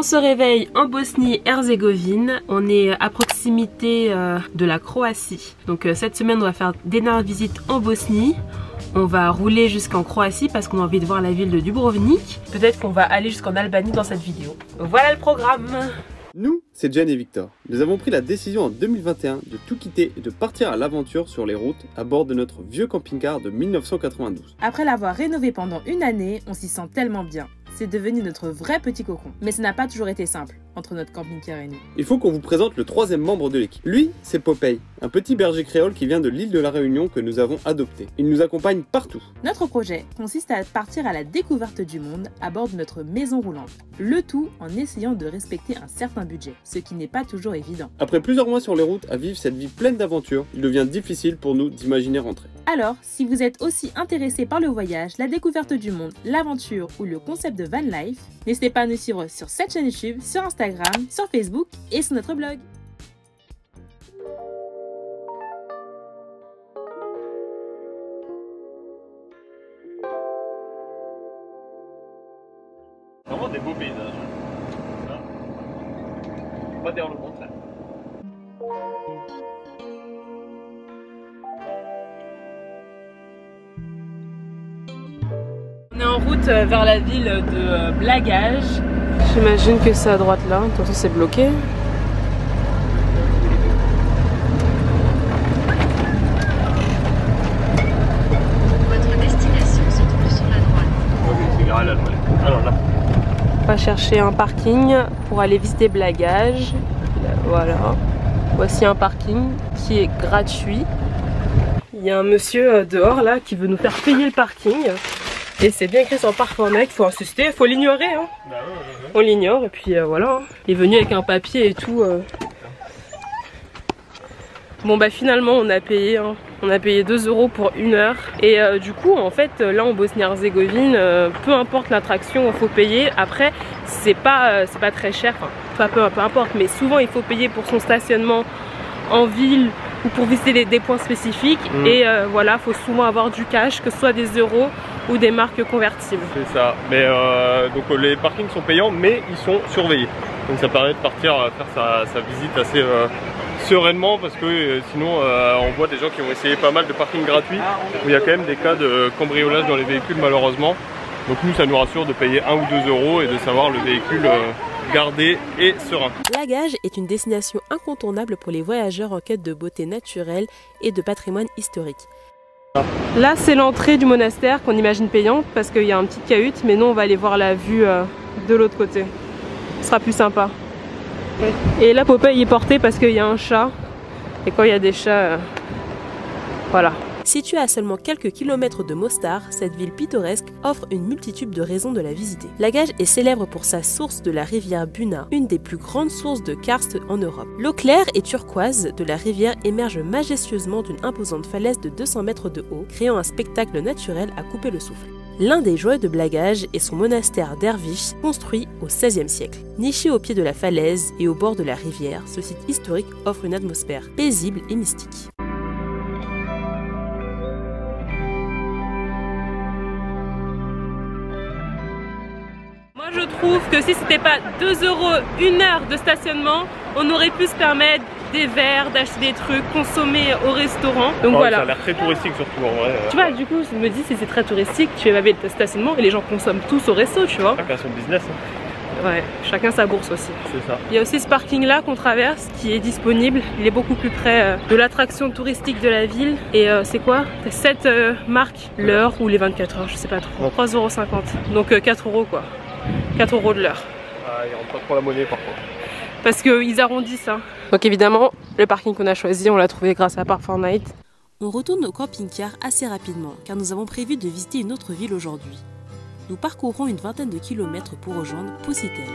se réveille en Bosnie-Herzégovine. On est à proximité de la Croatie. Donc cette semaine on va faire d'énormes visites en Bosnie. On va rouler jusqu'en Croatie parce qu'on a envie de voir la ville de Dubrovnik. Peut-être qu'on va aller jusqu'en Albanie dans cette vidéo. Voilà le programme. Nous, c'est Jen et Victor. Nous avons pris la décision en 2021 de tout quitter et de partir à l'aventure sur les routes à bord de notre vieux camping-car de 1992. Après l'avoir rénové pendant une année, on s'y sent tellement bien. C'est devenu notre vrai petit cocon. Mais ça n'a pas toujours été simple entre notre camping-car et nous. Il faut qu'on vous présente le troisième membre de l'équipe. Lui, c'est Popeye, un petit berger créole qui vient de l'île de la Réunion que nous avons adopté. Il nous accompagne partout. Notre projet consiste à partir à la découverte du monde à bord de notre maison roulante. Le tout en essayant de respecter un certain budget, ce qui n'est pas toujours évident. Après plusieurs mois sur les routes à vivre cette vie pleine d'aventures, il devient difficile pour nous d'imaginer rentrer. Alors, si vous êtes aussi intéressé par le voyage, la découverte du monde, l'aventure ou le concept de van life, n'hésitez pas à nous suivre sur cette chaîne YouTube, sur Instagram, sur Facebook et sur notre blog. Vraiment des beaux paysages. Hein, pas dire le contraire. On est en route vers la ville de Blagaj. J'imagine que c'est à droite là, de toute façon c'est bloqué. Votre destination se trouve sur la droite. Ok, c'est garé là, alors là. On va chercher un parking pour aller visiter Blagaj. Voilà. Voici un parking qui est gratuit. Il y a un monsieur dehors là qui veut nous faire payer le parking. Et c'est bien écrit sur le Park4Night, il faut insister, il faut l'ignorer. Hein. Bah ouais. On l'ignore et puis voilà. Il est venu avec un papier et tout. Bon bah finalement on a payé. Hein. On a payé 2 € pour 1 heure. Et du coup en fait là en Bosnie-Herzégovine, peu importe l'attraction, il faut payer. Après c'est pas très cher, enfin peu importe, mais souvent il faut payer pour son stationnement en ville ou pour visiter des points spécifiques. Et voilà, il faut souvent avoir du cash, que ce soit des euros ou des marques convertibles. C'est ça, mais donc les parkings sont payants mais ils sont surveillés. Donc ça permet de partir faire sa visite assez sereinement parce que sinon on voit des gens qui ont essayé pas mal de parkings gratuits où il y a quand même des cas de cambriolage dans les véhicules malheureusement. Donc nous ça nous rassure de payer 1 ou 2 € et de savoir le véhicule gardé et serein. Blagaj est une destination incontournable pour les voyageurs en quête de beauté naturelle et de patrimoine historique. Là c'est l'entrée du monastère qu'on imagine payante parce qu'il y a un petit cahute, mais nous on va aller voir la vue de l'autre côté. Ce sera plus sympa. Et là Popeye est porté parce qu'il y a un chat. Et quand il y a des chats, voilà. Située à seulement quelques kilomètres de Mostar, cette ville pittoresque offre une multitude de raisons de la visiter. Blagaj est célèbre pour sa source de la rivière Buna, une des plus grandes sources de karst en Europe. L'eau claire et turquoise de la rivière émerge majestueusement d'une imposante falaise de 200 mètres de haut, créant un spectacle naturel à couper le souffle. L'un des joyaux de Blagaj est son monastère derviche, construit au XVIe siècle. Niché au pied de la falaise et au bord de la rivière, ce site historique offre une atmosphère paisible et mystique. Je trouve que si c'était pas 2 € 1 heure de stationnement, on aurait pu se permettre des verres, d'acheter des trucs, consommer au restaurant. Donc voilà. Ça a l'air très touristique surtout en vrai. Tu vois, du coup, je me dis si c'est très touristique, tu vas avec le stationnement et les gens consomment tous au resto, tu vois. Chacun son business. Hein. Ouais, chacun sa bourse aussi. C'est ça. Il y a aussi ce parking là qu'on traverse qui est disponible. Il est beaucoup plus près de l'attraction touristique de la ville. Et c'est quoi? Cette marque, l'heure ou les 24 heures, je sais pas trop. 3,50 €. Donc 4 € quoi. 4 € de l'heure. Ah, ils rentrent pas trop la monnaie par contre. Parce qu'ils arrondissent. Hein. Donc évidemment, le parking qu'on a choisi, on l'a trouvé grâce à Park4Night. On retourne au camping-car assez rapidement, car nous avons prévu de visiter une autre ville aujourd'hui. Nous parcourrons une vingtaine de kilomètres pour rejoindre Pusitaj.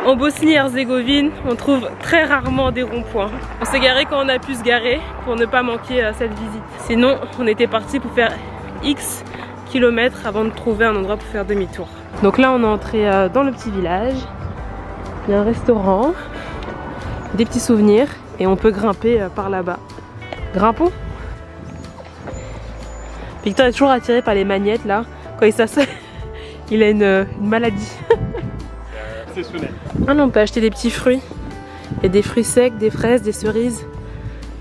En Bosnie-Herzégovine, on trouve très rarement des ronds-points. On s'est garé quand on a pu se garer pour ne pas manquer cette visite. Sinon, on était parti pour faire X kilomètres avant de trouver un endroit pour faire demi-tour. Donc là, on est entré dans le petit village. Il y a un restaurant, des petits souvenirs et on peut grimper par là-bas. Grimpons. Victor est toujours attiré par les magnettes là. Quand il s'assoit, il a une maladie. C'est sonné. Ah non, on peut acheter des petits fruits. Et des fruits secs, des fraises, des cerises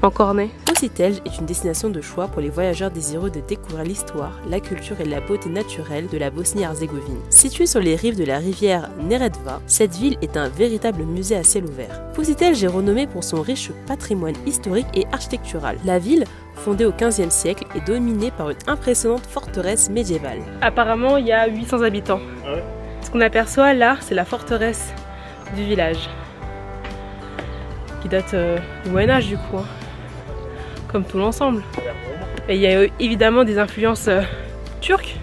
en cornet. Positelj est une destination de choix pour les voyageurs désireux de découvrir l'histoire, la culture et la beauté naturelle de la Bosnie-Herzégovine. Située sur les rives de la rivière Neretva, cette ville est un véritable musée à ciel ouvert. Positelj est renommée pour son riche patrimoine historique et architectural. La ville, fondée au XVe siècle, est dominée par une impressionnante forteresse médiévale. Apparemment, il y a 800 habitants. Ah ouais. Ce qu'on aperçoit là, c'est la forteresse du village, qui date du Moyen-Âge du coup, hein. Comme tout l'ensemble. Et il y a évidemment des influences turques,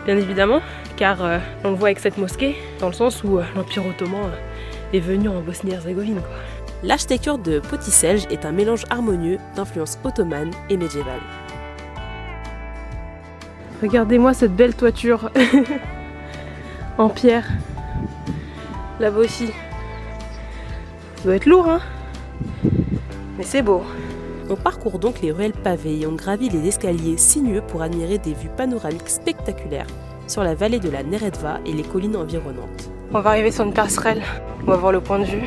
bien évidemment, car on le voit avec cette mosquée, dans le sens où l'Empire ottoman est venu en Bosnie-Herzégovine. L'architecture de Positelj est un mélange harmonieux d'influences ottomanes et médiévales. Regardez-moi cette belle toiture en pierre, là-bas aussi. Ça doit être lourd, hein, mais c'est beau. On parcourt donc les ruelles pavées et on gravit les escaliers sinueux pour admirer des vues panoramiques spectaculaires sur la vallée de la Neretva et les collines environnantes. On va arriver sur une passerelle, on va voir le point de vue.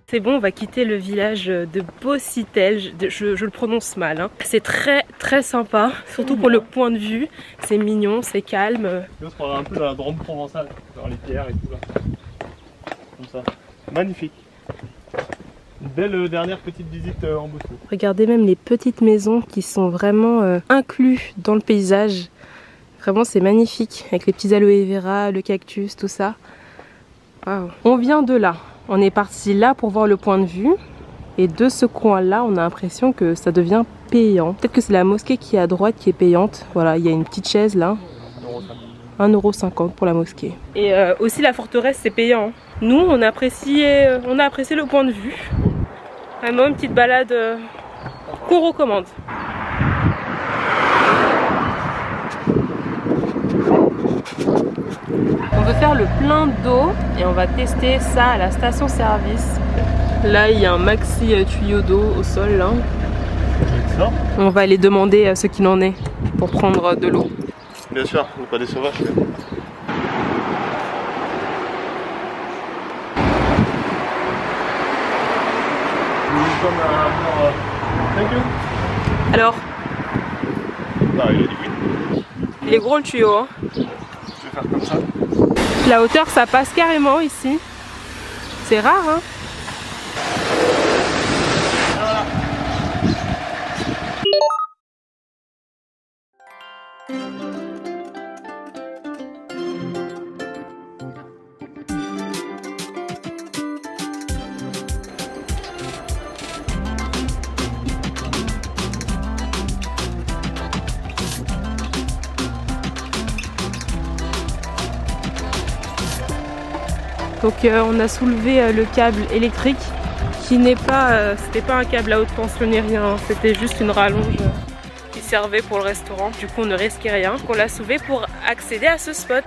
C'est bon, on va quitter le village de Positelj, je le prononce mal, hein. C'est très sympa, surtout pour le point de vue, c'est mignon, c'est calme. On se croirait un peu dans la Drôme provençale, dans les pierres et tout là. Comme ça. Magnifique. Une belle dernière petite visite en Bosnie. Regardez même les petites maisons qui sont vraiment inclus dans le paysage. Vraiment c'est magnifique, avec les petits aloe vera, le cactus, tout ça. Wow. On vient de là. On est parti là pour voir le point de vue et de ce coin-là, on a l'impression que ça devient payant. Peut-être que c'est la mosquée qui est à droite qui est payante. Voilà, il y a une petite chaise là. 1,50 € pour la mosquée. Et aussi la forteresse, c'est payant. Nous, on a apprécié le point de vue. Vraiment une petite balade qu'on recommande. On veut faire le plein d'eau et on va tester ça à la station service. Là il y a un maxi tuyau d'eau au sol là. On va aller demander ce qu'il en est pour prendre de l'eau. Bien sûr, on n'est pas des sauvages. Alors non, il a dit oui. Il est gros le tuyau, hein. Je vais faire comme ça. La hauteur ça passe carrément ici. C'est rare, hein. Voilà. Donc on a soulevé le câble électrique qui n'est pas, c'était pas un câble à haute tension ni rien, hein. C'était juste une rallonge qui servait pour le restaurant. Du coup on ne risquait rien. Donc on l'a soulevé pour accéder à ce spot.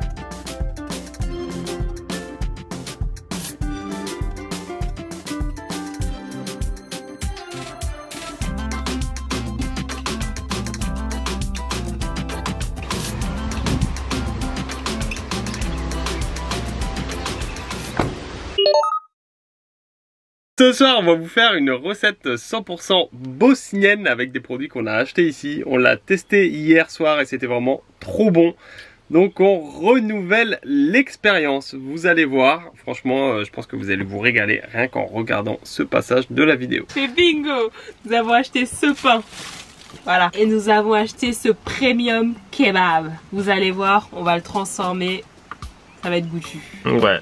Ce soir, on va vous faire une recette 100% bosnienne avec des produits qu'on a achetés ici. On l'a testé hier soir et c'était vraiment trop bon. Donc on renouvelle l'expérience. Vous allez voir, franchement, je pense que vous allez vous régaler rien qu'en regardant ce passage de la vidéo. C'est bingo! Nous avons acheté ce pain. Voilà. Et nous avons acheté ce premium kebab. Vous allez voir, on va le transformer Ça va être goûtu. Ouais.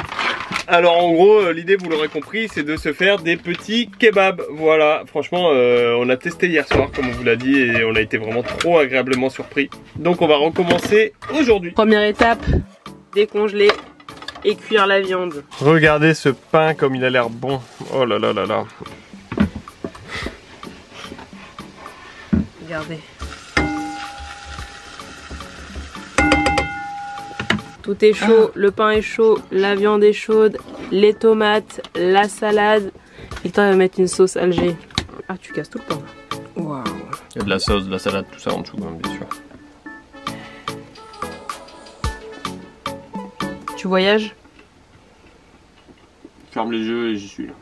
Alors en gros, l'idée, vous l'aurez compris, c'est de se faire des petits kebabs. Voilà, franchement, on a testé hier soir, comme on vous l'a dit, et on a été vraiment trop agréablement surpris. Donc on va recommencer aujourd'hui. Première étape, décongeler et cuire la viande. Regardez ce pain comme il a l'air bon. Oh là là là là. Regardez. Tout est chaud, le pain est chaud, la viande est chaude, les tomates, la salade. Victor va mettre une sauce Alger. Ah, tu casses tout le pain. Waouh. Il y a de la sauce, de la salade, tout ça en dessous, bien sûr. Tu voyages? Ferme les yeux et j'y suis là.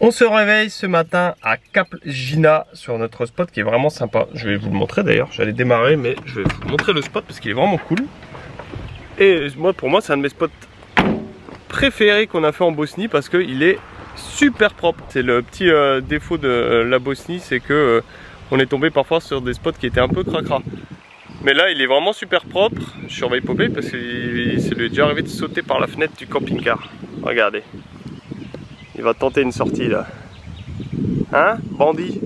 On se réveille ce matin à Cap Gina sur notre spot qui est vraiment sympa. Je vais vous le montrer d'ailleurs, j'allais démarrer mais je vais vous montrer le spot parce qu'il est vraiment cool. Et moi, pour moi c'est un de mes spots préférés qu'on a fait en Bosnie parce qu'il est super propre. C'est le petit défaut de la Bosnie, c'est que on est tombé parfois sur des spots qui étaient un peu cracra. Mais là il est vraiment super propre. Je surveille Popeye parce qu'il s'est déjà arrivé de sauter par la fenêtre du camping-car. Regardez. Il va tenter une sortie là. Hein, bandit?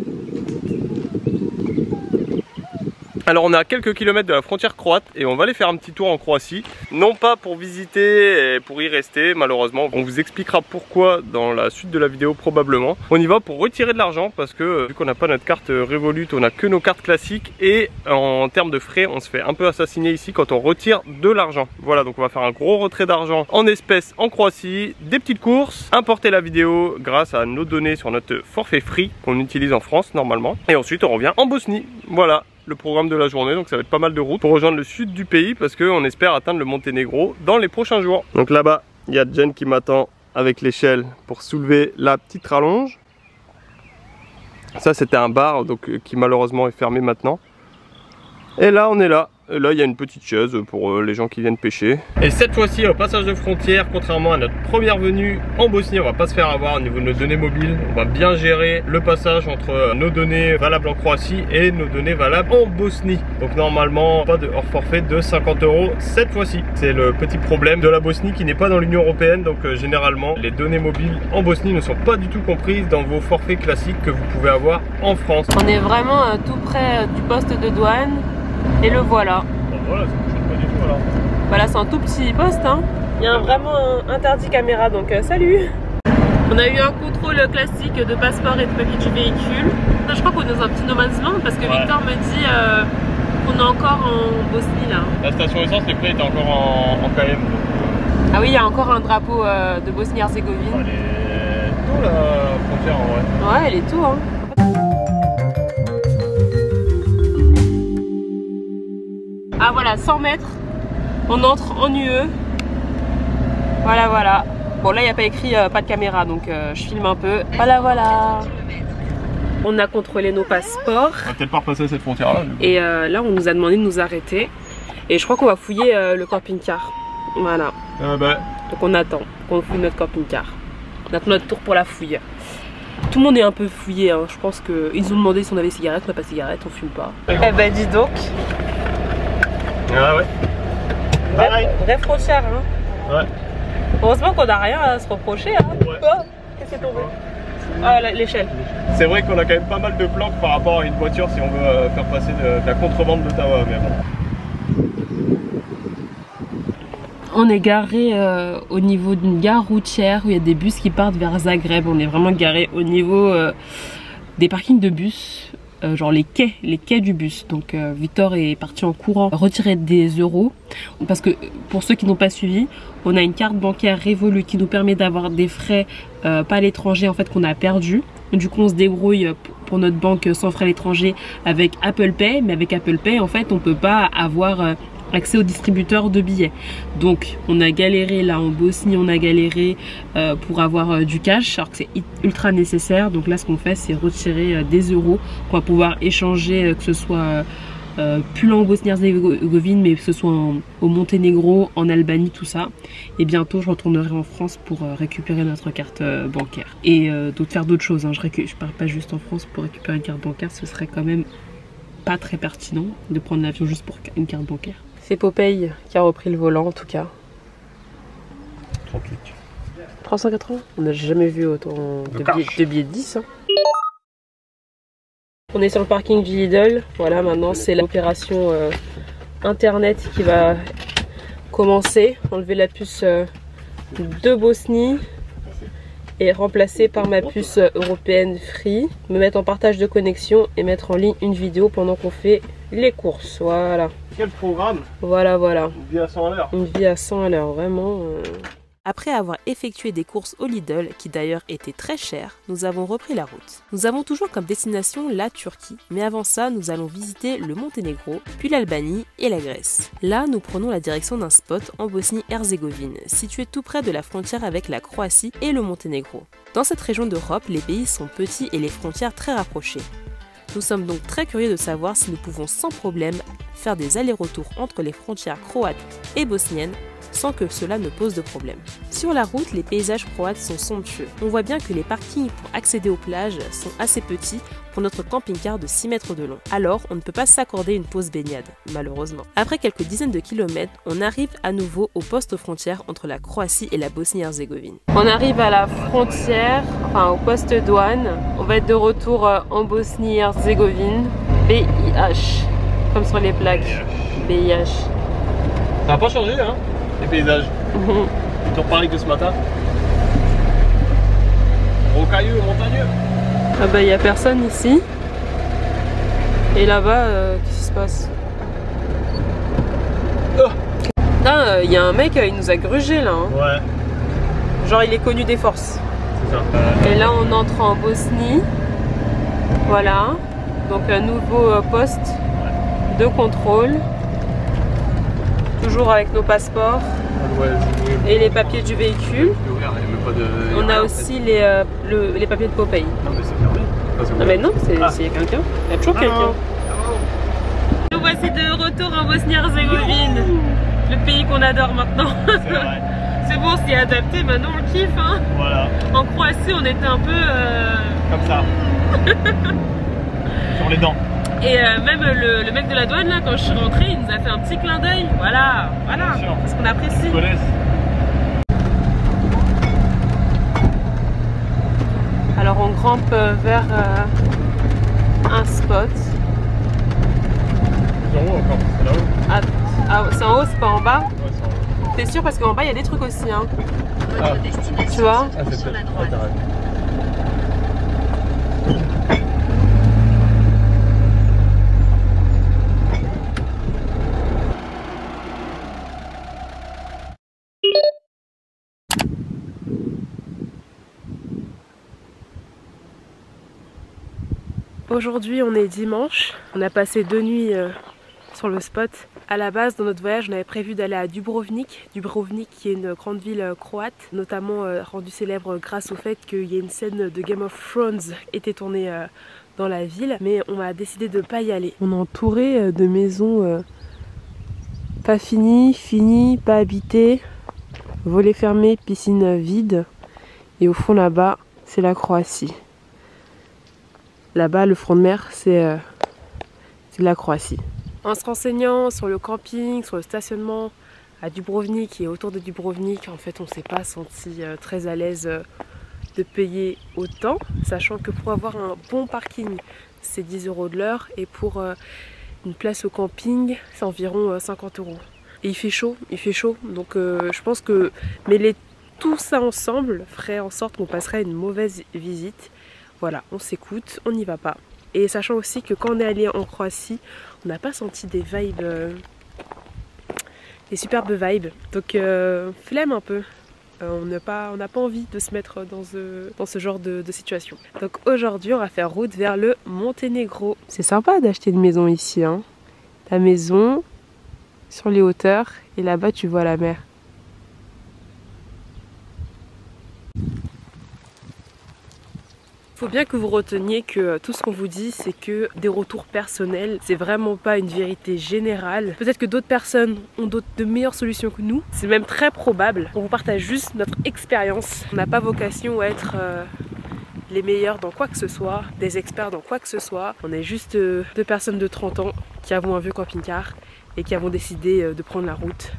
Alors on est à quelques kilomètres de la frontière croate et on va aller faire un petit tour en Croatie. Non pas pour visiter et pour y rester malheureusement. On vous expliquera pourquoi dans la suite de la vidéo probablement. On y va pour retirer de l'argent parce que vu qu'on n'a pas notre carte Revolut, on n'a que nos cartes classiques. Et en termes de frais, on se fait un peu assassiner ici quand on retire de l'argent. Voilà, donc on va faire un gros retrait d'argent en espèces en Croatie. Des petites courses, importer la vidéo grâce à nos données sur notre forfait free qu'on utilise en France normalement. Et ensuite on revient en Bosnie. Voilà le programme de la journée, donc ça va être pas mal de routes pour rejoindre le sud du pays parce qu'on espère atteindre le Monténégro dans les prochains jours. Donc là-bas, il y a Jen qui m'attend avec l'échelle pour soulever la petite rallonge. Ça c'était un bar donc, qui malheureusement est fermé maintenant. Et là on est là. Et là il y a une petite chaise pour les gens qui viennent pêcher. Et cette fois-ci au passage de frontière, contrairement à notre première venue en Bosnie, on va pas se faire avoir au niveau de nos données mobiles. On va bien gérer le passage entre nos données valables en Croatie et nos données valables en Bosnie. Donc normalement pas de hors forfait de 50 € cette fois-ci. C'est le petit problème de la Bosnie qui n'est pas dans l'Union Européenne. Donc généralement les données mobiles en Bosnie ne sont pas du tout comprises dans vos forfaits classiques que vous pouvez avoir en France. On est vraiment tout près du poste de douane. Et le voilà. Bon, voilà, ça ne pas du tout alors. Voilà, c'est un tout petit poste. Hein. Il y a vraiment un interdit caméra, donc salut. On a eu un contrôle classique de passeport et de papier du véhicule. Je crois qu'on est dans un petit no man's land parce que ouais. Victor me dit qu'on est encore en Bosnie là. La station essence, les prix étaient encore en KM. Donc... Ah oui, il y a encore un drapeau de Bosnie-Herzégovine. Elle est tôt la frontière en vrai. Ouais, elle est tôt. Hein. Ah voilà, 100 mètres, on entre en UE. Voilà, voilà. Bon là, il n'y a pas écrit pas de caméra, donc je filme un peu. Voilà, voilà. On a contrôlé nos passeports. On va peut-être pas repasser cette frontière-là. Et là, on nous a demandé de nous arrêter. Et je crois qu'on va fouiller le camping-car. Voilà. Donc on attend qu'on fouille notre camping-car. On attend notre tour pour la fouille. Tout le monde est un peu fouillé, hein. Je pense qu'ils nous ont demandé si on avait des cigarettes, on n'a pas de cigarettes, on fume pas. Eh ben dis donc. Ah ouais. Vrai frontière, hein. Ouais. Heureusement qu'on n'a rien à se reprocher, hein. Ouais. Oh, qu'est-ce qui est tombé? Ah, l'échelle. C'est vrai qu'on a quand même pas mal de planques par rapport à une voiture si on veut faire passer de la contrebande d'Ottawa, mais bon. On est garé au niveau d'une gare routière où il y a des bus qui partent vers Zagreb. On est vraiment garé au niveau des parkings de bus. Genre les quais du bus. Donc Victor est parti en courant retirer des euros parce que pour ceux qui n'ont pas suivi, on a une carte bancaire Revolut qui nous permet d'avoir des frais pas à l'étranger en fait qu'on a perdu. Du coup on se débrouille pour notre banque sans frais à l'étranger avec Apple Pay, mais avec Apple Pay en fait on peut pas avoir accès aux distributeurs de billets. Donc on a galéré là en Bosnie, on a galéré pour avoir du cash alors que c'est ultra nécessaire. Donc là ce qu'on fait c'est retirer des euros qu'on va pouvoir échanger que ce soit plus loin en Bosnie-Herzégovine mais que ce soit au Monténégro, en Albanie, tout ça. Et bientôt je retournerai en France pour récupérer notre carte bancaire et faire d'autres choses, hein. Je pars pas juste en France pour récupérer une carte bancaire, ce serait quand même pas très pertinent de prendre l'avion juste pour une carte bancaire. C'est Popeye qui a repris le volant en tout cas. 380. On n'a jamais vu autant de billets de 10. Hein. On est sur le parking du Lidl. Voilà, maintenant c'est l'opération internet qui va commencer. Enlever la puce de Bosnie et remplacer par ma puce européenne Free. Me mettre en partage de connexion et mettre en ligne une vidéo pendant qu'on fait les courses. Voilà. Quel programme? Voilà, voilà. Une vie à 100 à l'heure. Une vie à 100 à l'heure, vraiment. Après avoir effectué des courses au Lidl, qui d'ailleurs étaient très chères, nous avons repris la route. Nous avons toujours comme destination la Turquie, mais avant ça, nous allons visiter le Monténégro, puis l'Albanie et la Grèce. Là, nous prenons la direction d'un spot en Bosnie-Herzégovine, situé tout près de la frontière avec la Croatie et le Monténégro. Dans cette région d'Europe, les pays sont petits et les frontières très rapprochées. Nous sommes donc très curieux de savoir si nous pouvons sans problème faire des allers-retours entre les frontières croates et bosniennes sans que cela ne pose de problème. Sur la route, les paysages croates sont somptueux. On voit bien que les parkings pour accéder aux plages sont assez petits pour notre camping-car de 6 mètres de long. Alors, on ne peut pas s'accorder une pause baignade, malheureusement. Après quelques dizaines de kilomètres, on arrive à nouveau au poste frontière entre la Croatie et la Bosnie-Herzégovine. On arrive à la frontière, enfin au poste douane. On va être de retour en Bosnie-Herzégovine. BIH, comme sur les plaques. BIH. Ça n'a pas changé, hein, les paysages. Ils t'ont parlé que ce matin. Rocailleux, montagneux. Ah bah il n'y a personne ici. Et là-bas, qu'est-ce qui se passe? Là, il y a un mec, il nous a grugé là. Hein. Ouais. Genre il est connu des forces. C'est ça. Et là on entre en Bosnie. Voilà. Donc un nouveau poste de contrôle. Toujours avec nos passeports et les papiers du véhicule. On a aussi les papiers de Popeye. Non mais c'est fermé. Ah mais non, c'est quelqu'un. Il y a toujours quelqu'un. Nous voici de retour en Bosnie-Herzégovine. Le pays qu'on adore maintenant. C'est bon, on s'y est adapté, maintenant on le kiffe. Hein. Voilà. En Croatie, on était un peu... Comme ça. Sur les dents. Et même le mec de la douane, là, quand je suis rentrée, il nous a fait un petit clin d'œil. Voilà, voilà, parce qu'on apprécie. Alors on grimpe vers un spot. C'est en haut encore, c'est là-haut. Ah, c'est en haut, c'est pas en bas? Ouais, c'est en haut. T'es sûr? Parce qu'en bas, il y a des trucs aussi. Hein. Votre destination Tu vois? se trouve sur la droite. Aujourd'hui on est dimanche, on a passé 2 nuits sur le spot. À la base dans notre voyage on avait prévu d'aller à Dubrovnik. Dubrovnik qui est une grande ville croate, notamment rendue célèbre grâce au fait qu'il y a une scène de Game of Thrones qui était tournée dans la ville. Mais on a décidé de ne pas y aller. On est entouré de maisons pas finies, pas habitées, volets fermés, piscine vide. Et au fond là-bas c'est la Croatie. Là-bas, le front de mer, c'est la Croatie. En se renseignant sur le camping, sur le stationnement à Dubrovnik et autour de Dubrovnik, en fait, on ne s'est pas senti très à l'aise de payer autant, sachant que pour avoir un bon parking, c'est 10 € de l'heure et pour une place au camping, c'est environ 50 €. Et il fait chaud, donc je pense que mêler tout ça ensemble ferait en sorte qu'on passerait une mauvaise visite. Voilà, on s'écoute, on n'y va pas. Et sachant aussi que quand on est allé en Croatie, on n'a pas senti des vibes, des superbes vibes. Donc flemme un peu. On n'a pas envie de se mettre dans ce genre de situation. Donc aujourd'hui, on va faire route vers le Monténégro. C'est sympa d'acheter une maison ici. Hein. Ta maison sur les hauteurs et là-bas tu vois la mer. Il faut bien que vous reteniez que tout ce qu'on vous dit, c'est que des retours personnels, c'est vraiment pas une vérité générale. Peut-être que d'autres personnes ont de meilleures solutions que nous, c'est même très probable. On vous partage juste notre expérience. On n'a pas vocation à être les meilleurs dans quoi que ce soit, des experts dans quoi que ce soit. On est juste deux personnes de 30 ans qui avons un vieux camping-car et qui avons décidé de prendre la route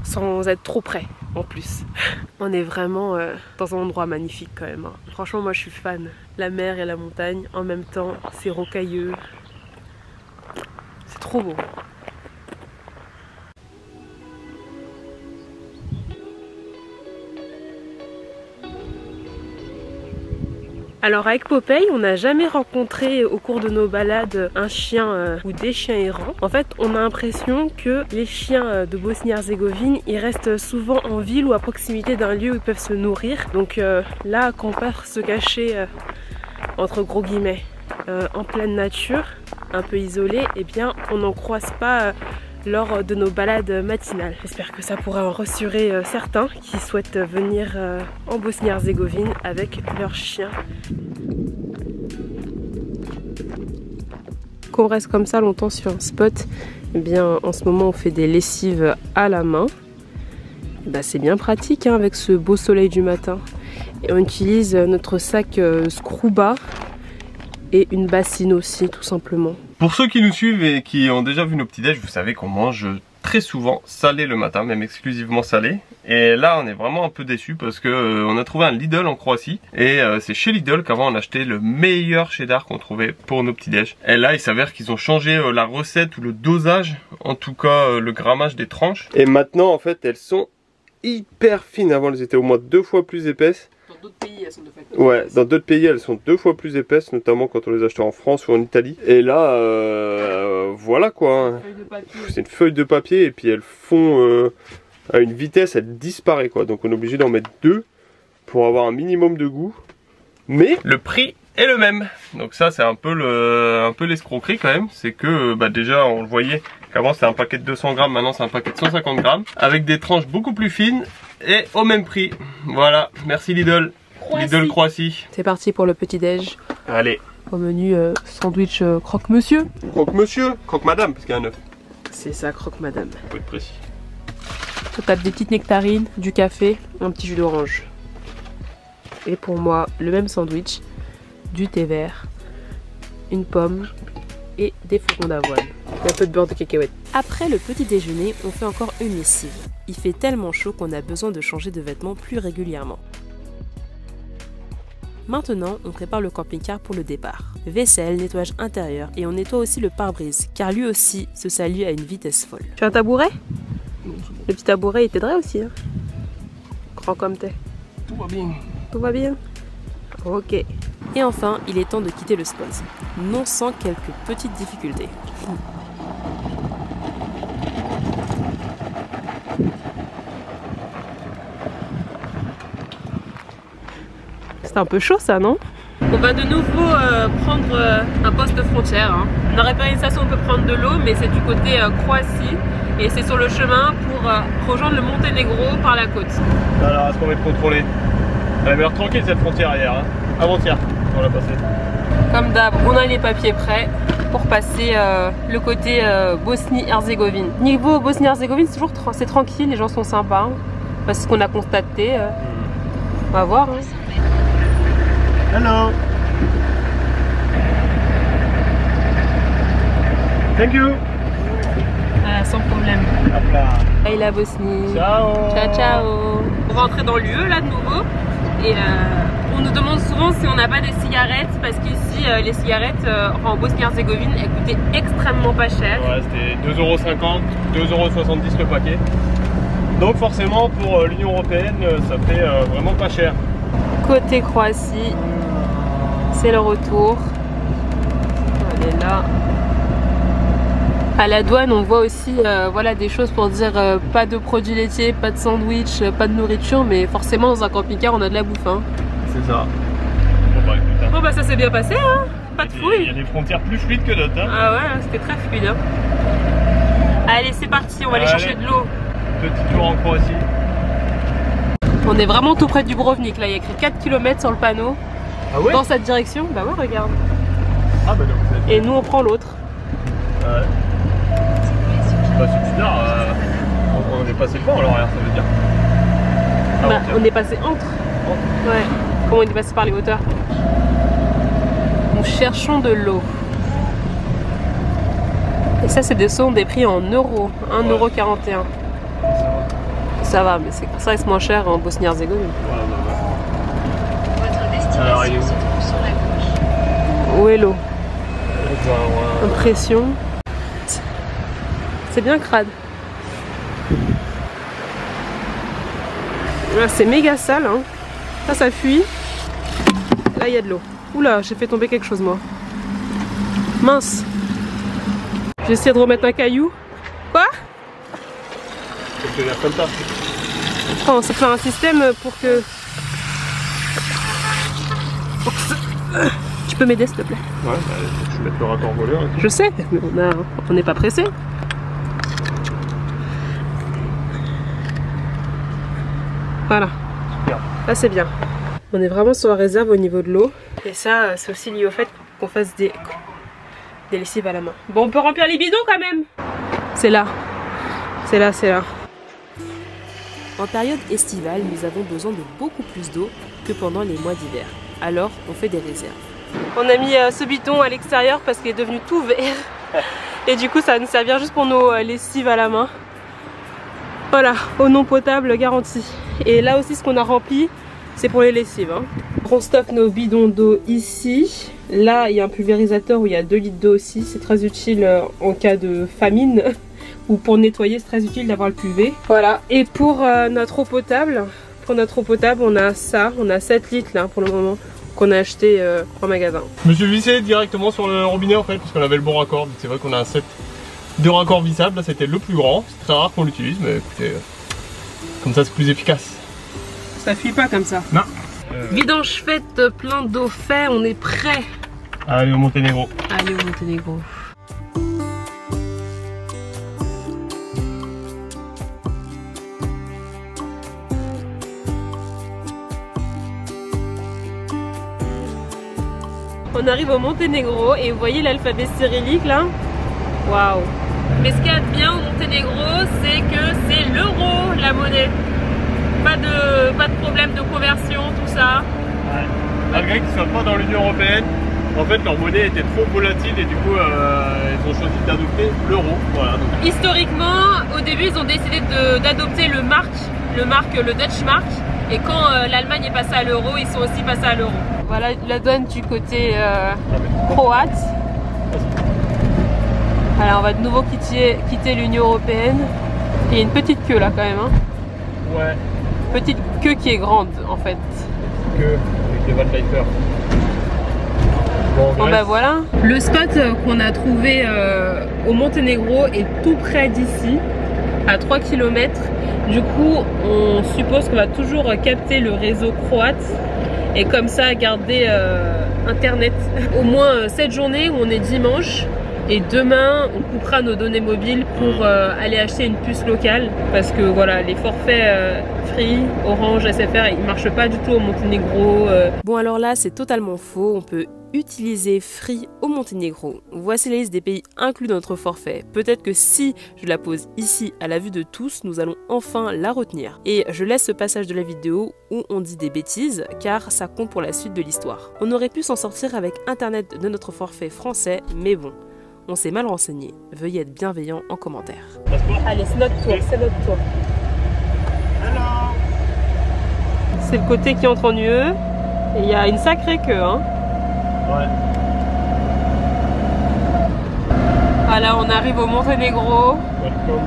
sans être trop près en plus. On est vraiment dans un endroit magnifique quand même. Franchement, moi je suis fan. La mer et la montagne en même temps, c'est rocailleux. C'est trop beau. Alors avec Popeye, on n'a jamais rencontré au cours de nos balades un chien ou des chiens errants. En fait, on a l'impression que les chiens de Bosnie-Herzégovine, ils restent souvent en ville ou à proximité d'un lieu où ils peuvent se nourrir. Donc là, quand on part se cacher, entre gros guillemets, en pleine nature, un peu isolé, eh bien on n'en croise pas lors de nos balades matinales. J'espère que ça pourra en rassurer certains qui souhaitent venir en Bosnie-Herzégovine avec leurs chiens. Qu'on reste comme ça longtemps sur un spot, eh bien en ce moment on fait des lessives à la main. Bah, c'est bien pratique hein, avec ce beau soleil du matin. Et on utilise notre sac Scruba et une bassine aussi tout simplement. Pour ceux qui nous suivent et qui ont déjà vu nos petits déj, vous savez qu'on mange très souvent salé le matin, même exclusivement salé. Et là on est vraiment un peu déçus parce que on a trouvé un Lidl en Croatie. Et c'est chez Lidl qu'avant on achetait le meilleur cheddar qu'on trouvait pour nos petits déj. Et là il s'avère qu'ils ont changé la recette ou le dosage, en tout cas le grammage des tranches. Et maintenant en fait elles sont hyper fines. Avant elles étaient au moins 2 fois plus épaisses. Dans d'autres pays, elles sont 2 fois plus épaisses. Ouais, dans d'autres pays, elles sont 2 fois plus épaisses, notamment quand on les achetait en France ou en Italie. Et là, voilà quoi. C'est une feuille de papier et puis elles font à une vitesse, elles disparaissent quoi. Donc on est obligé d'en mettre 2 pour avoir un minimum de goût. Mais le prix est le même. Donc ça, c'est un peu l'escroquerie quand même. C'est que déjà, on le voyait qu'avant c'était un paquet de 200 grammes, maintenant c'est un paquet de 150 grammes. Avec des tranches beaucoup plus fines. Et au même prix. Voilà, merci Lidl. Lidl Croatie. C'est parti pour le petit déj. Allez. Au menu sandwich croque-monsieur. Croque-monsieur, croque-madame, parce qu'il y a un œuf. C'est ça, croque-madame. Faut être précis. On tape des petites nectarines, du café, un petit jus d'orange. Et pour moi, le même sandwich, du thé vert, une pomme et des flocons d'avoine. Et un peu de beurre de cacahuète. Après le petit déjeuner, on fait encore une lessive. Il fait tellement chaud qu'on a besoin de changer de vêtements plus régulièrement. Maintenant, on prépare le camping-car pour le départ. Vaisselle, nettoyage intérieur et on nettoie aussi le pare-brise, car lui aussi se salue à une vitesse folle. Tu as un tabouret? Le petit tabouret, il t'aiderait aussi. Hein, grand comme t'es. Tout va bien. Tout va bien? Ok. Et enfin, il est temps de quitter le spot. Non sans quelques petites difficultés. C'est un peu chaud ça, non? On va de nouveau prendre un poste frontière. Hein. On aurait pas une station où on peut prendre de l'eau, mais c'est du côté Croatie. Et c'est sur le chemin pour rejoindre le Monténégro par la côte. Alors, est-ce qu'on va être contrôlé? Elle avait l'air tranquille cette frontière hier, hein. Avant-hier, on l'a passé. Comme d'hab, on a les papiers prêts pour passer le côté Bosnie-Herzégovine. Niveau Bosnie-Herzégovine, c'est tranquille, les gens sont sympas. Hein. C'est ce qu'on a constaté. On va voir. Hein. Hello. Thank you. Ah, sans problème. Hop là. Bye la Bosnie. Ciao. Ciao, ciao. On va entrer dans le lieu là de nouveau. Et on nous demande souvent si on n'a pas des cigarettes parce qu'ici les cigarettes en Bosnie-Herzégovine elles coûtaient extrêmement pas cher. Ouais, c'était 2,50 €, 2,70 € le paquet. Donc forcément pour l'Union Européenne ça fait vraiment pas cher. Côté Croatie, c'est le retour. Elle est là. À la douane, on voit aussi voilà, des choses pour dire pas de produits laitiers, pas de sandwich, pas de nourriture, mais forcément dans un camping-car on a de la bouffe. Hein. C'est ça. Bon bah ça s'est bien passé, hein. Pas de fouille. Il y a des frontières plus fluides que d'autres. Hein. Ah ouais, c'était très fluide. Hein. Allez, c'est parti, on va aller chercher de l'eau. Petit tour en Croatie. On est vraiment tout près du Dubrovnik, là il y a écrit 4 km sur le panneau. Ah ouais? Dans cette direction, bah ouais, regarde. Ah bah donc vous êtes... Et nous on prend l'autre. Ouais. Bah c'est bizarre, on est passé devant alors ça veut dire. Ah, bah, on est passé entre. Ouais, comment on est passé par les hauteurs. cherchons de l'eau. Et ça, c'est sont des prix en euros, 1,41 €. Ça va, mais ça reste moins cher en Bosnie-Herzégovine. Votre destination se trouve sur la gauche. Où est l'eau? Impression. C'est bien crade. Là, c'est méga sale. Hein. Ça fuit. Là, il y a de l'eau. Oula, j'ai fait tomber quelque chose, moi. Mince. J'essaie de remettre un caillou. Quoi? Comme ça. Oh, ça fait un système pour que... Tu peux m'aider, s'il te plaît? Ouais, bah, je vais mettre le raccord voleur. Je sais, mais on n'est pas pressé. Voilà. Super. Là, c'est bien. On est vraiment sur la réserve au niveau de l'eau. Et ça, c'est aussi lié au fait qu'on fasse des lessives à la main. Bon, on peut remplir les bidons quand même. C'est là. C'est là, c'est là. En période estivale, nous avons besoin de beaucoup plus d'eau que pendant les mois d'hiver. Alors, on fait des réserves. On a mis ce bidon à l'extérieur parce qu'il est devenu tout vert. Et du coup, ça va nous servir juste pour nos lessives à la main. Voilà, eau non potable garantie. Et là aussi, ce qu'on a rempli, c'est pour les lessives. Hein. On stocke nos bidons d'eau ici. Là, il y a un pulvérisateur où il y a 2 litres d'eau aussi. C'est très utile en cas de famine. Ou pour nettoyer, c'est très utile d'avoir le pulvé. Voilà. Et pour notre eau potable, on a ça. On a 7 litres là pour le moment qu'on a acheté en magasin. Je me suis vissé directement sur le robinet en fait parce qu'on avait le bon raccord. C'est vrai qu'on a un set de raccords vissables. Là, c'était le plus grand. C'est très rare qu'on l'utilise, mais écoutez, comme ça c'est plus efficace. Ça fuit pas comme ça. Non. Vidange faite, plein d'eau fait, on est prêt. Allez au Monténégro. Allez au Monténégro. On arrive au Monténégro et vous voyez l'alphabet cyrillique là. Waouh! Mais ce qu'il y a de bien au Monténégro, c'est que c'est l'euro, la monnaie. Pas de problème de conversion, tout ça. Ouais. Malgré qu'ils ne soient pas dans l'Union Européenne, en fait leur monnaie était trop volatile et du coup ils ont choisi d'adopter l'euro. Voilà, donc. Historiquement, au début ils ont décidé d'adopter le Dutch Mark. Et quand l'Allemagne est passée à l'euro, ils sont aussi passés à l'euro. Voilà la douane du côté croate. Alors on va de nouveau quitter l'Union Européenne. Il y a une petite queue là quand même. Hein. Ouais. Petite queue qui est grande en fait. Queue avec les van Lifers. Bon bah voilà. Le spot qu'on a trouvé au Monténégro est tout près d'ici, à 3 km. Du coup, on suppose qu'on va toujours capter le réseau croate et comme ça garder internet. Au moins 7 journées où on est dimanche et demain on coupera nos données mobiles pour aller acheter une puce locale parce que voilà, les forfaits Free, Orange, SFR, ils marchent pas du tout au Monténégro. Bon alors là, c'est totalement faux. On peut utiliser Free au Monténégro. Voici la liste des pays inclus dans notre forfait. Peut-être que si je la pose ici à la vue de tous, nous allons enfin la retenir. Et je laisse ce passage de la vidéo où on dit des bêtises, car ça compte pour la suite de l'histoire. On aurait pu s'en sortir avec internet de notre forfait français, mais bon, on s'est mal renseigné. Veuillez être bienveillant en commentaire. Allez, c'est notre tour, c'est notre tour. C'est le côté qui entre en UE et il y a une sacrée queue. Hein. Ouais. Voilà, on arrive au Monténégro. Welcome.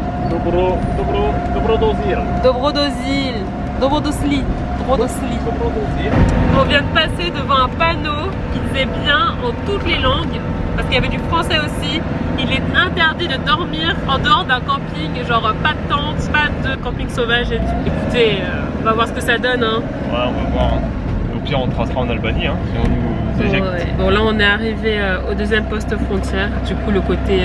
Dobrodosli. On vient de passer devant un panneau qui disait bien en toutes les langues, parce qu'il y avait du français aussi. Il est interdit de dormir en dehors d'un camping, genre pas de tente, pas de camping sauvage et tout. Écoutez, on va voir ce que ça donne. Hein. Ouais, on va voir. Hein. Au pire, on tracera en Albanie, hein, si on nous éjecte. Ouais. Bon, là, on est arrivé au deuxième poste frontière, du coup, le côté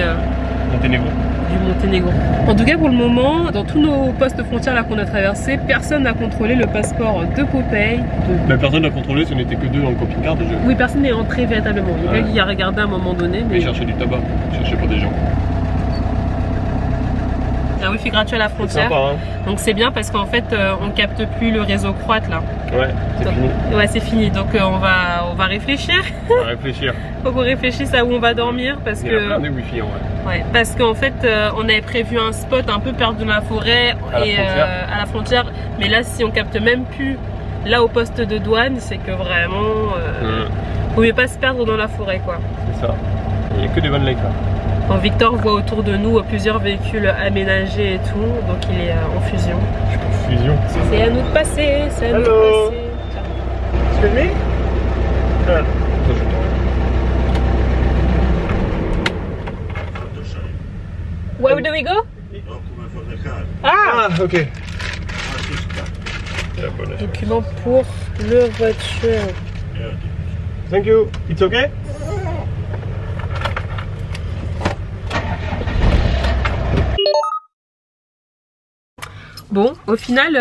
Monténégro. Du Monténégro. En tout cas, pour le moment, dans tous nos postes frontières là qu'on a traversés, personne n'a contrôlé le passeport de Popeye. Mais personne n'a contrôlé, ce n'était que 2 dans le camping-car déjà. Oui, personne n'est entré véritablement. Il y a quelqu'un qui a regardé à un moment donné. Mais il cherchait du tabac, il cherchait pas des gens. Ah wifi gratuit à la frontière. Sympa, hein. Donc c'est bien parce qu'en fait on capte plus le réseau croate là. Ouais, c'est fini. Ouais, c'est fini. Donc on va réfléchir. On va réfléchir. Faut qu'on réfléchisse à où on va dormir parce Il y que. a plein de wifi en vrai. Ouais, parce qu'en fait on avait prévu un spot un peu perdu dans la forêt à la frontière. Mais là si on capte même plus là au poste de douane, c'est que vraiment vaut mieux pas se perdre dans la forêt quoi. C'est ça. Il n'y a que des Van Life là. Bon, Victor voit autour de nous plusieurs véhicules aménagés et tout, donc il est en fusion. Je suis en fusion. C'est à nous de passer, c'est à nous de Hello. passer. Excuse me? Ah. Where do we go? Ah! Ok. Document pour le voiture. Thank you. It's okay? Bon, au final,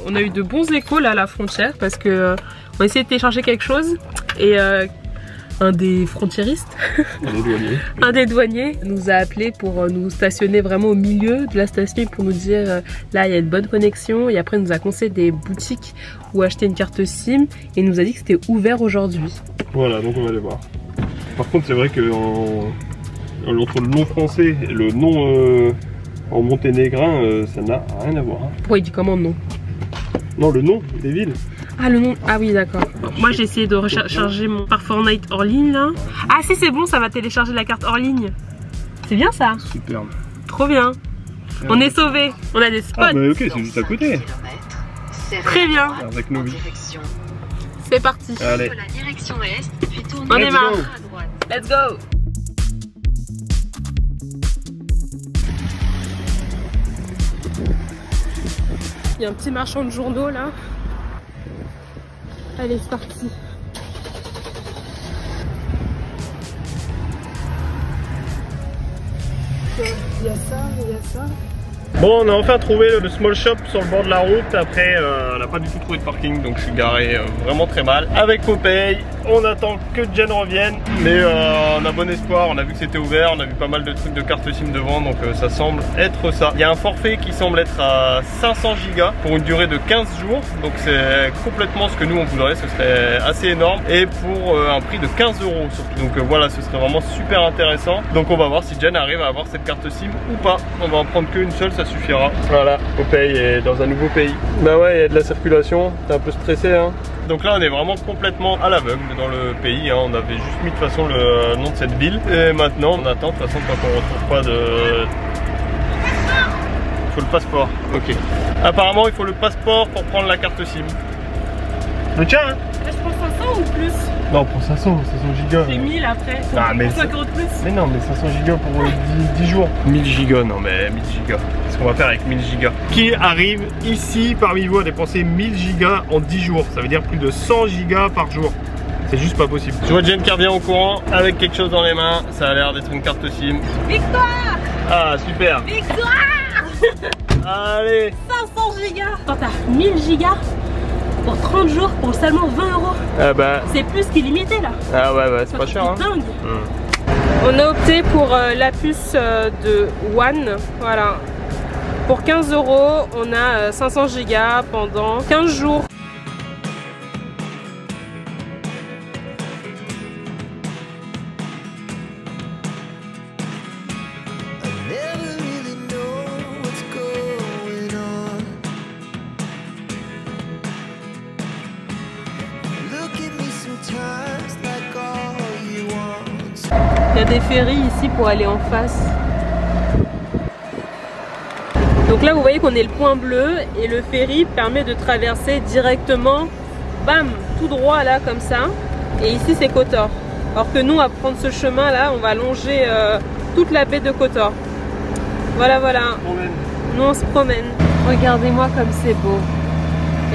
on a eu de bons échos là à la frontière parce que on a essayé de télécharger quelque chose et un des frontiéristes, un des douaniers nous a appelé pour nous stationner vraiment au milieu de la station pour nous dire là il y a une bonne connexion et après il nous a conseillé des boutiques où acheter une carte SIM et il nous a dit que c'était ouvert aujourd'hui. Voilà, donc on va aller voir. Par contre, c'est vrai que entre le nom français et le nom en monténégrin, ça n'a rien à voir. Hein. Pourquoi il dit comment non? Non, le nom des villes. Ah le nom, ah oui d'accord. Moi j'ai essayé de recharger mon par Fortnite hors ligne là. Ah si c'est bon, ça va télécharger la carte hors ligne. C'est bien ça. Superbe. Trop bien. On est sauvés, on a des spots. Ah bah ok, c'est juste à côté. Très bien. Avec nos vies. C'est parti. Allez. La direction est, puis tournez On est marre. à droite. Let's go. Il y a un petit marchand de journaux là. Allez, c'est parti. Il y a ça, il y a ça. Bon, on a enfin trouvé le small shop sur le bord de la route. Après, on n'a pas du tout trouvé de parking, donc je suis garé vraiment très mal. Avec Popeye, on attend que Jen revienne, mais on a bon espoir. On a vu que c'était ouvert, on a vu pas mal de trucs de carte SIM devant, donc ça semble être ça. Il y a un forfait qui semble être à 500 gigas pour une durée de 15 jours, donc c'est complètement ce que nous on voudrait. Ce serait assez énorme et pour un prix de 15 euros surtout. Donc voilà, ce serait vraiment super intéressant. Donc on va voir si Jen arrive à avoir cette carte SIM ou pas. On va en prendre qu'une seule, ça suffira. Voilà, Popeye est dans un nouveau pays. Bah ouais, il y a de la circulation, t'es un peu stressé hein. Donc là on est vraiment complètement à l'aveugle dans le pays hein. On avait juste mis de toute façon le nom de cette ville. Et maintenant on attend de toute façon tant qu'on retrouve pas de... Il faut le passeport, ok. Apparemment il faut le passeport pour prendre la carte SIM. Le tien hein. Je prends 500 ou plus? Non, pour 500 gigas. C'est 1000 après. Ah, mais 5 euros de plus. Mais non, mais 500 gigas pour 10 jours. 1000 gigas, non mais 1000 gigas. Qu'est-ce qu'on va faire avec 1000 gigas? Qui arrive ici parmi vous à dépenser 1000 gigas en 10 jours? Ça veut dire plus de 100 gigas par jour. C'est juste pas possible. Je vois Jen qui revient au courant avec quelque chose dans les mains. Ça a l'air d'être une carte SIM. Victoire! Ah, super! Victoire! Allez! 500 gigas! Quand t'as 1000 gigas pour 30 jours pour seulement 20 euros. Ah bah. C'est plus qu'illimité là. Ah ouais, ouais, c'est pas cher hein. Dingue. On a opté pour la puce de One. Voilà. Pour 15 euros, on a 500 gigas pendant 15 jours. Il y a des ferries ici pour aller en face. Donc là vous voyez qu'on est le point bleu et le ferry permet de traverser directement, bam, tout droit là comme ça. Et ici c'est Kotor. Alors que nous à prendre ce chemin là, on va longer toute la baie de Kotor. Voilà, voilà. Nous on se promène. Regardez-moi comme c'est beau.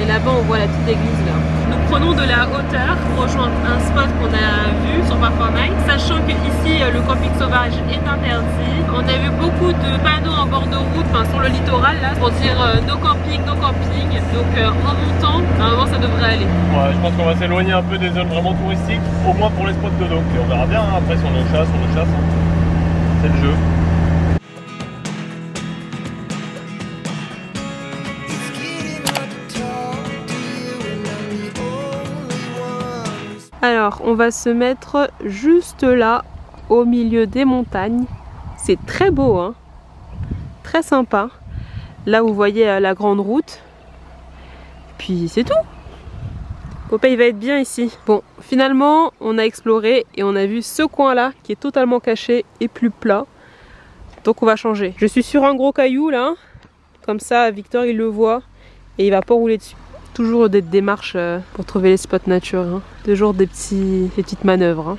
Et là-bas on voit la petite église là. Nous prenons de la hauteur pour rejoindre un spot qu'on a vu sur Fortnite, sachant que ici le camping sauvage est interdit. On a vu beaucoup de panneaux en bord de route, enfin sur le littoral là, pour dire no camping, no camping. Donc en montant, à un moment ça devrait aller. Ouais, je pense qu'on va s'éloigner un peu des zones vraiment touristiques, au moins pour les spots de dos. Et on verra bien hein, après si on le chasse, on le chasse. C'est le jeu. Alors, on va se mettre juste là, au milieu des montagnes. C'est très beau, hein, très sympa. Là, vous voyez la grande route. Puis c'est tout. Popeye va être bien ici. Bon, finalement, on a exploré et on a vu ce coin-là qui est totalement caché et plus plat. Donc on va changer. Je suis sur un gros caillou là. Comme ça, Victor il le voit et il va pas rouler dessus. Toujours des démarches pour trouver les spots nature. Hein. Toujours des petites manœuvres. Hein.